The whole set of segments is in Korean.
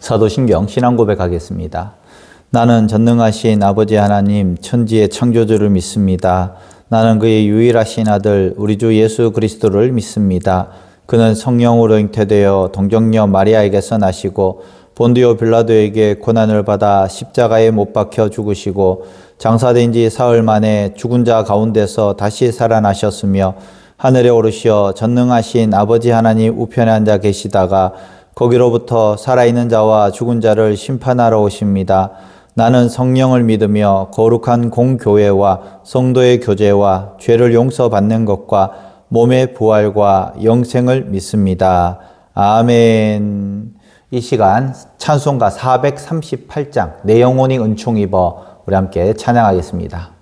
사도신경 신앙 고백하겠습니다. 나는 전능하신 아버지 하나님 천지의 창조주를 믿습니다. 나는 그의 유일하신 아들 우리 주 예수 그리스도를 믿습니다. 그는 성령으로 잉태되어 동정녀 마리아에게서 나시고 본디오 빌라도에게 고난을 받아 십자가에 못 박혀 죽으시고 장사된 지 사흘 만에 죽은 자 가운데서 다시 살아나셨으며 하늘에 오르시어 전능하신 아버지 하나님 우편에 앉아 계시다가 거기로부터 살아있는 자와 죽은 자를 심판하러 오십니다. 나는 성령을 믿으며 거룩한 공교회와 성도의 교제와 죄를 용서받는 것과 몸의 부활과 영생을 믿습니다. 아멘. 이 시간 찬송가 438장 내 영혼이 은총 입어 우리 함께 찬양하겠습니다.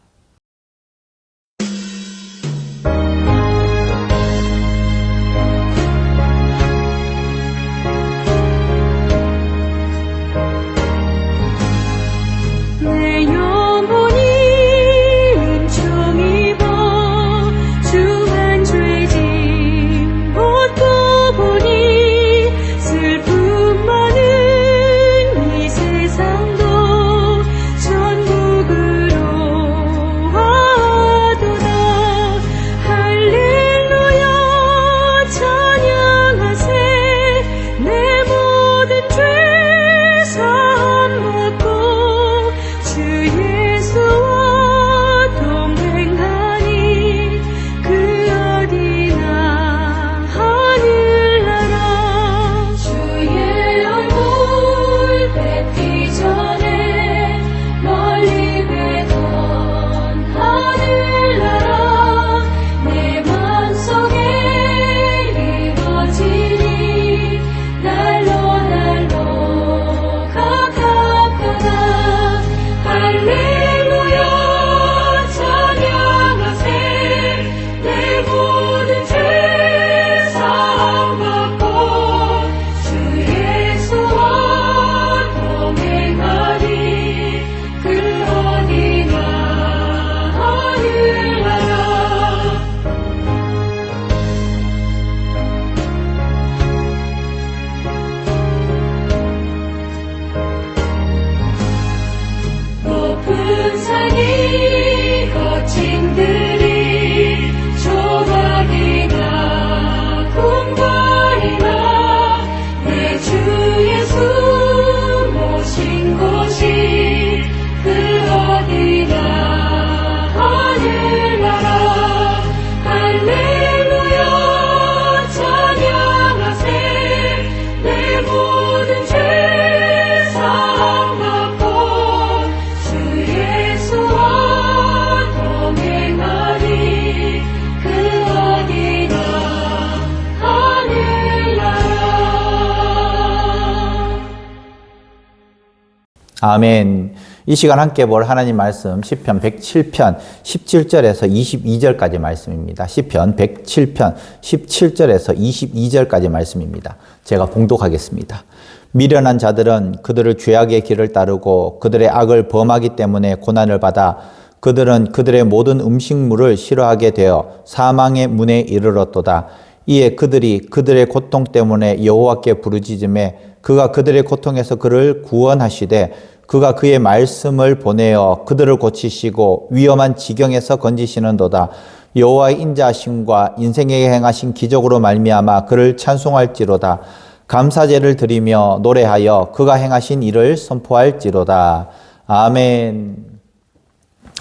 아멘. 이 시간 함께 볼 하나님 말씀 시편 107편 17절에서 22절까지 말씀입니다. 시편 107편 17절에서 22절까지 말씀입니다. 제가 봉독하겠습니다. 미련한 자들은 그들의 죄악의 길을 따르고 그들의 악을 범하기 때문에 고난을 받아 그들은 그들의 모든 음식물을 싫어하게 되어 사망의 문에 이르렀도다. 이에 그들이 그들의 고통 때문에 여호와께 부르짖음에 그가 그들의 고통에서 그를 구원하시되 그가 그의 말씀을 보내어 그들을 고치시고 위험한 지경에서 건지시는도다. 여호와의 인자하심과 인생에게 행하신 기적으로 말미암아 그를 찬송할지로다. 감사제를 드리며 노래하여 그가 행하신 일을 선포할지로다. 아멘.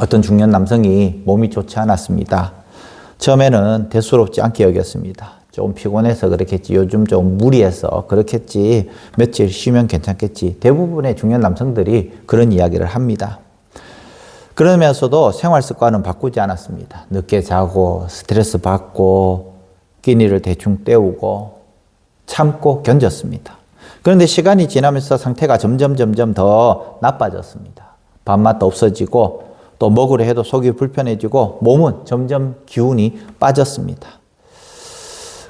어떤 중년 남성이 몸이 좋지 않았습니다. 처음에는 대수롭지 않게 여겼습니다. 조금 피곤해서 그렇겠지, 요즘 좀 무리해서 그렇겠지, 며칠 쉬면 괜찮겠지. 대부분의 중년 남성들이 그런 이야기를 합니다. 그러면서도 생활 습관은 바꾸지 않았습니다. 늦게 자고 스트레스 받고 끼니를 대충 때우고 참고 견뎠습니다. 그런데 시간이 지나면서 상태가 점점 더 나빠졌습니다. 밥맛도 없어지고 또 먹으려 해도 속이 불편해지고 몸은 점점 기운이 빠졌습니다.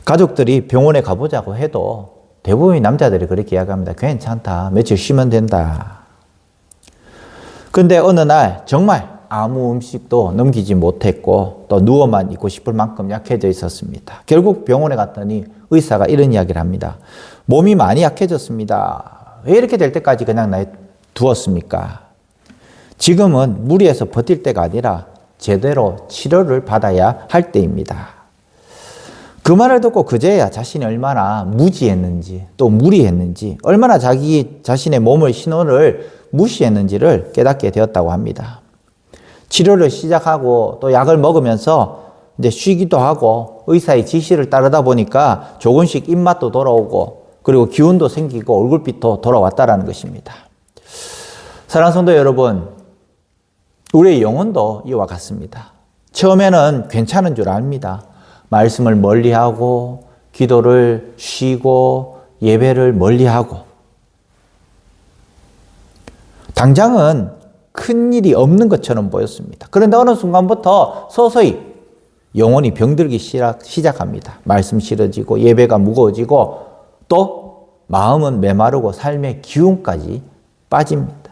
가족들이 병원에 가보자고 해도 대부분의 남자들이 그렇게 이야기합니다. 괜찮다. 며칠 쉬면 된다. 근데 어느 날 정말 아무 음식도 넘기지 못했고 또 누워만 있고 싶을 만큼 약해져 있었습니다. 결국 병원에 갔더니 의사가 이런 이야기를 합니다. 몸이 많이 약해졌습니다. 왜 이렇게 될 때까지 그냥 두었습니까? 지금은 무리해서 버틸 때가 아니라 제대로 치료를 받아야 할 때입니다. 그 말을 듣고 그제야 자신이 얼마나 무지했는지 또 무리했는지 얼마나 자기 자신의 몸의 신호를 무시했는지를 깨닫게 되었다고 합니다. 치료를 시작하고 또 약을 먹으면서 이제 쉬기도 하고 의사의 지시를 따르다 보니까 조금씩 입맛도 돌아오고 그리고 기운도 생기고 얼굴빛도 돌아왔다라는 것입니다. 사랑하는 성도 여러분, 우리의 영혼도 이와 같습니다. 처음에는 괜찮은 줄 압니다. 말씀을 멀리하고 기도를 쉬고 예배를 멀리하고 당장은 큰 일이 없는 것처럼 보였습니다. 그런데 어느 순간부터 서서히 영혼이 병들기 시작합니다. 말씀 싫어지고 예배가 무거워지고 또 마음은 메마르고 삶의 기운까지 빠집니다.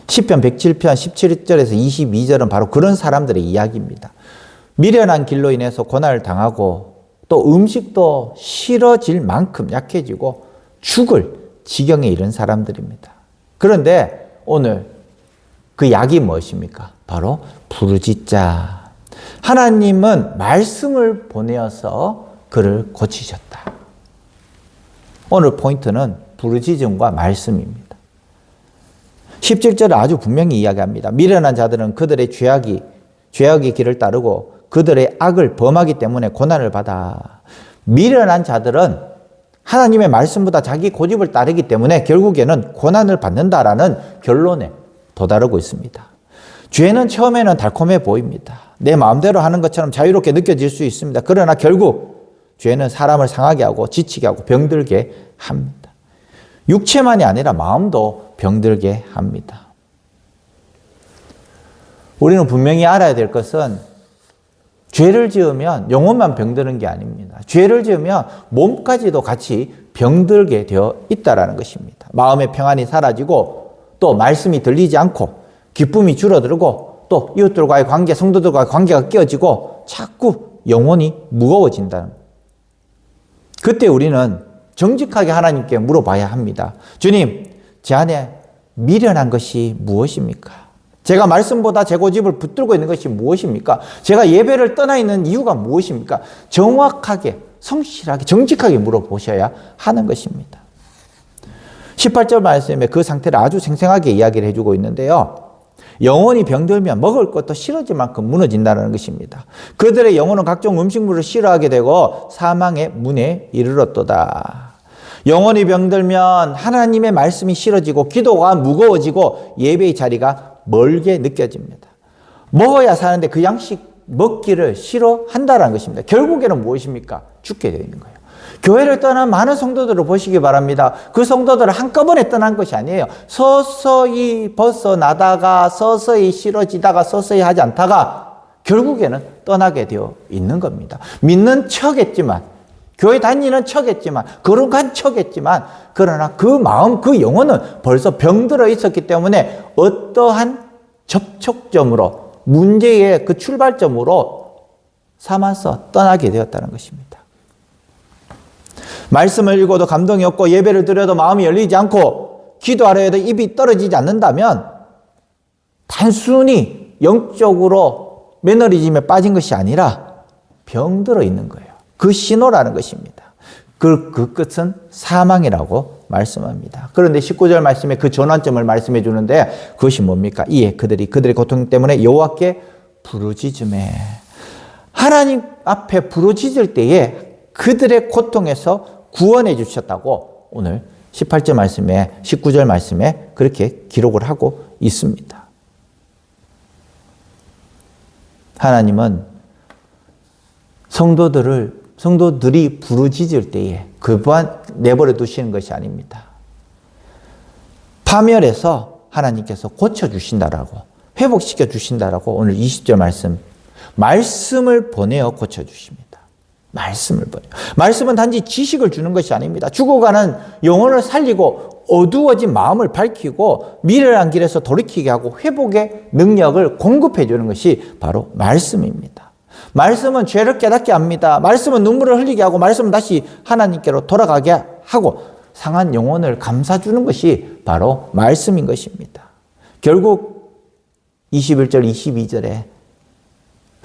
시편 107편 17절에서 22절은 바로 그런 사람들의 이야기입니다. 미련한 길로 인해서 고난을 당하고 또 음식도 싫어질 만큼 약해지고 죽을 지경에 이른 사람들입니다. 그런데 오늘 그 약이 무엇입니까? 바로 부르짖자. 하나님은 말씀을 보내어서 그를 고치셨다. 오늘 포인트는 부르짖음과 말씀입니다. 17절에 아주 분명히 이야기합니다. 미련한 자들은 그들의 죄악의 길을 따르고 그들의 악을 범하기 때문에 고난을 받아. 미련한 자들은 하나님의 말씀보다 자기 고집을 따르기 때문에 결국에는 고난을 받는다라는 결론에 도달하고 있습니다. 죄는 처음에는 달콤해 보입니다. 내 마음대로 하는 것처럼 자유롭게 느껴질 수 있습니다. 그러나 결국 죄는 사람을 상하게 하고 지치게 하고 병들게 합니다. 육체만이 아니라 마음도 병들게 합니다. 우리는 분명히 알아야 될 것은 죄를 지으면 영혼만 병드는 게 아닙니다. 죄를 지으면 몸까지도 같이 병들게 되어 있다는 것입니다. 마음의 평안이 사라지고 또 말씀이 들리지 않고 기쁨이 줄어들고 또 이웃들과의 관계, 성도들과의 관계가 깨어지고 자꾸 영혼이 무거워진다는 거예요. 그때 우리는 정직하게 하나님께 물어봐야 합니다. 주님, 제 안에 미련한 것이 무엇입니까? 제가 말씀보다 제 고집을 붙들고 있는 것이 무엇입니까? 제가 예배를 떠나 있는 이유가 무엇입니까? 정확하게, 성실하게, 정직하게 물어보셔야 하는 것입니다. 18절 말씀에 그 상태를 아주 생생하게 이야기를 해주고 있는데요. 영혼이 병들면 먹을 것도 싫어질 만큼 무너진다는 것입니다. 그들의 영혼은 각종 음식물을 싫어하게 되고 사망의 문에 이르렀도다. 영혼이 병들면 하나님의 말씀이 싫어지고 기도가 무거워지고 예배의 자리가 멀게 느껴집니다. 먹어야 사는데 그 양식 먹기를 싫어한다는 것입니다. 결국에는 무엇입니까? 죽게 되어 있는 거예요. 교회를 떠난 많은 성도들을 보시기 바랍니다. 그 성도들은 한꺼번에 떠난 것이 아니에요. 서서히 벗어나다가 서서히 싫어지다가 서서히 하지 않다가 결국에는 떠나게 되어 있는 겁니다. 믿는 척했지만 교회 다니는 척했지만 거룩한 척했지만 그러나 그 마음 그 영혼은 벌써 병들어 있었기 때문에 어떠한 접촉점으로 문제의 그 출발점으로 삼아서 떠나게 되었다는 것입니다. 말씀을 읽어도 감동이 없고 예배를 드려도 마음이 열리지 않고 기도하려 해도 입이 떨어지지 않는다면 단순히 영적으로 매너리즘에 빠진 것이 아니라 병들어 있는 거예요. 그 신호라는 것입니다. 그 끝은 사망이라고 말씀합니다. 그런데 19절 말씀에 그 전환점을 말씀해 주는데 그것이 뭡니까? 이에 그들의 고통 때문에 여호와께 부르짖음에 하나님 앞에 부르짖을 때에 그들의 고통에서 구원해 주셨다고 오늘 18절 말씀에 19절 말씀에 그렇게 기록을 하고 있습니다. 하나님은 성도들이 부르짖을 때에 그만 내버려 두시는 것이 아닙니다. 파멸해서 하나님께서 고쳐주신다라고 회복시켜 주신다라고 오늘 20절 말씀을 보내어 고쳐주십니다. 말씀을 보내요. 말씀은 단지 지식을 주는 것이 아닙니다. 죽어가는 영혼을 살리고 어두워진 마음을 밝히고 미련한 길에서 돌이키게 하고 회복의 능력을 공급해 주는 것이 바로 말씀입니다. 말씀은 죄를 깨닫게 합니다. 말씀은 눈물을 흘리게 하고 말씀은 다시 하나님께로 돌아가게 하고 상한 영혼을 감싸주는 것이 바로 말씀인 것입니다. 결국 21절, 22절에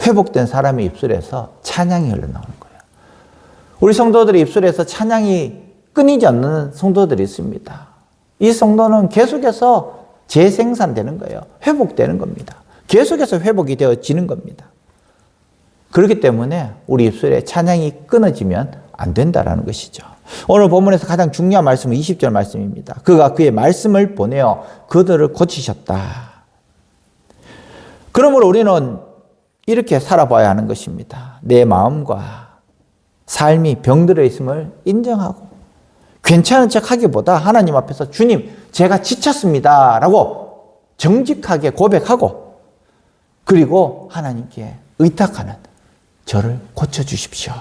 회복된 사람의 입술에서 찬양이 흘러나오는 거예요. 우리 성도들의 입술에서 찬양이 끊이지 않는 성도들이 있습니다. 이 성도는 계속해서 재생산되는 거예요. 회복되는 겁니다. 계속해서 회복이 되어지는 겁니다. 그렇기 때문에 우리 입술에 찬양이 끊어지면 안 된다라는 것이죠. 오늘 본문에서 가장 중요한 말씀은 20절 말씀입니다. 그가 그의 말씀을 보내어 그들을 고치셨다. 그러므로 우리는 이렇게 살아봐야 하는 것입니다. 내 마음과 삶이 병들어 있음을 인정하고 괜찮은 척 하기보다 하나님 앞에서 주님, 제가 지쳤습니다 라고 정직하게 고백하고 그리고 하나님께 의탁하는 저를 고쳐주십시오.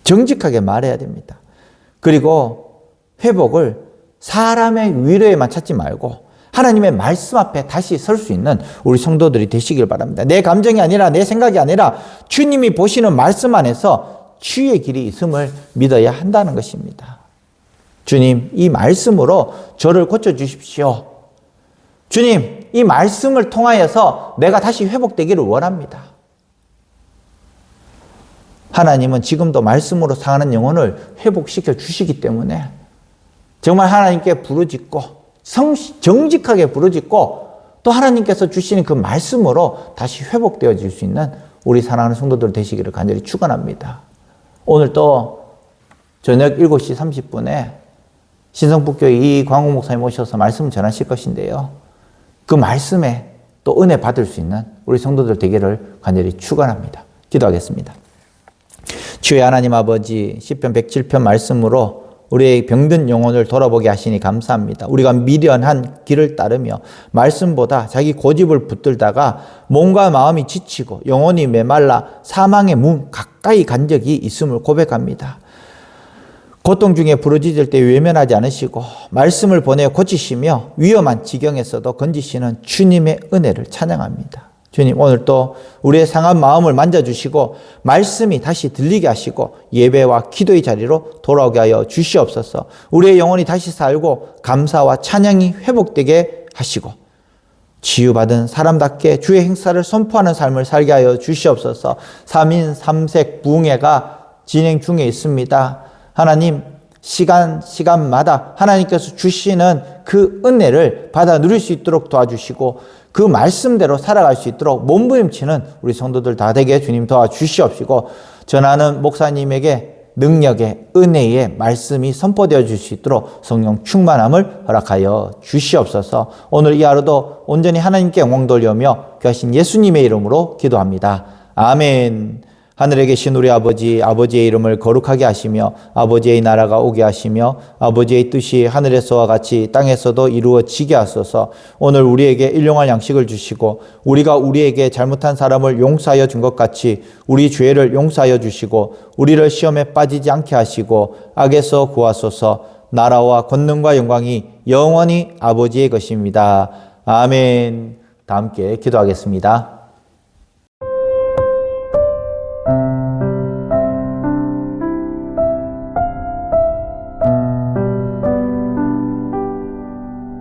정직하게 말해야 됩니다. 그리고 회복을 사람의 위로에만 찾지 말고 하나님의 말씀 앞에 다시 설 수 있는 우리 성도들이 되시길 바랍니다. 내 감정이 아니라 내 생각이 아니라 주님이 보시는 말씀 안에서 치유의 길이 있음을 믿어야 한다는 것입니다. 주님, 이 말씀으로 저를 고쳐주십시오. 주님, 이 말씀을 통하여서 내가 다시 회복되기를 원합니다. 하나님은 지금도 말씀으로 상하는 영혼을 회복시켜 주시기 때문에 정말 하나님께 부르짖고 정직하게 부르짖고 또 하나님께서 주시는 그 말씀으로 다시 회복되어질 수 있는 우리 사랑하는 성도들 되시기를 간절히 축원합니다. 오늘 또 저녁 7시 30분에 신성북교회 이광호 목사님 오셔서 말씀을 전하실 것인데요. 그 말씀에 또 은혜 받을 수 있는 우리 성도들 되기를 간절히 축원합니다. 기도하겠습니다. 주의 하나님 아버지, 시편 107편 말씀으로 우리의 병든 영혼을 돌아보게 하시니 감사합니다. 우리가 미련한 길을 따르며 말씀보다 자기 고집을 붙들다가 몸과 마음이 지치고 영혼이 메말라 사망의 문 가까이 간 적이 있음을 고백합니다. 고통 중에 부르짖을 때 외면하지 않으시고 말씀을 보내어 고치시며 위험한 지경에서도 건지시는 주님의 은혜를 찬양합니다. 주님, 오늘 또 우리의 상한 마음을 만져주시고 말씀이 다시 들리게 하시고 예배와 기도의 자리로 돌아오게 하여 주시옵소서. 우리의 영혼이 다시 살고 감사와 찬양이 회복되게 하시고 치유받은 사람답게 주의 행사를 선포하는 삶을 살게 하여 주시옵소서. 3인 3색 부흥회가 진행 중에 있습니다. 하나님, 시간마다 하나님께서 주시는 그 은혜를 받아 누릴 수 있도록 도와주시고 그 말씀대로 살아갈 수 있도록 몸부림치는 우리 성도들 다 되게 주님 도와주시옵시고 전하는 목사님에게 능력의 은혜의 말씀이 선포되어 줄 수 있도록 성령 충만함을 허락하여 주시옵소서. 오늘 이 하루도 온전히 하나님께 영광 돌려며 귀하신 예수님의 이름으로 기도합니다. 아멘. 하늘에 계신 우리 아버지, 아버지의 이름을 거룩하게 하시며 아버지의 나라가 오게 하시며 아버지의 뜻이 하늘에서와 같이 땅에서도 이루어지게 하소서. 오늘 우리에게 일용할 양식을 주시고 우리가 우리에게 잘못한 사람을 용서하여 준 것 같이 우리 죄를 용서하여 주시고 우리를 시험에 빠지지 않게 하시고 악에서 구하소서. 나라와 권능과 영광이 영원히 아버지의 것입니다. 아멘. 다 함께 기도하겠습니다.